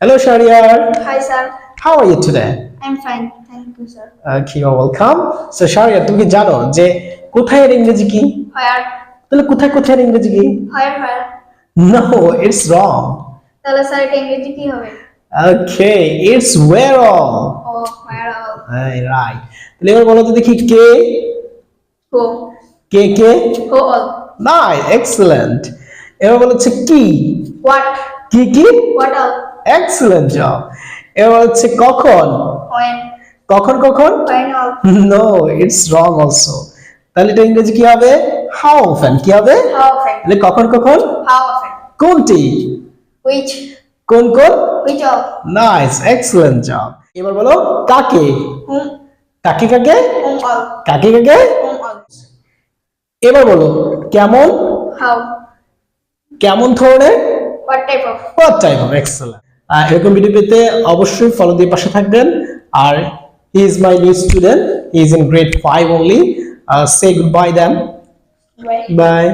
Hello, Shariar. Hi, sir. How are you today? I'm fine. Thank you, sir. Okay, you're welcome. So, Shariar, তুমি কি জানো যে কোথায় এর ইংরেজি কি? Where? তাহলে কোথায় এর ইংরেজি কি? Where? No, it's wrong. তাহলে স্যার এটা ইংরেজি কি হবে? Okay, it's where all. O where all? Right. তাহলে এবার বলো তো দেখি কে Who? K Who all? Nice, excellent. এবার বলো হচ্ছে কি What? কি What all? Excellent job. এবার হচ্ছে কখন When? কখন When all? No, it's wrong also. তাহলে এটা ইংরেজি কি হবে? How often কি হবে? How often? তাহলে কখন How often? কোনটি Which? কোন Which all? Nice excellent job এবার বলো কাকে Whom? কাকে Whom all? কাকে Whom all? এবার বলো কেমন How? কেমন ধরনের What type of? what type of excellent এরকম ভিডিও পেতে অবশ্যই ফলো দিয়ে পাশে থাকবেন আর he is my new student, he is in grade 5 only. Say goodbye then. Where? Bye.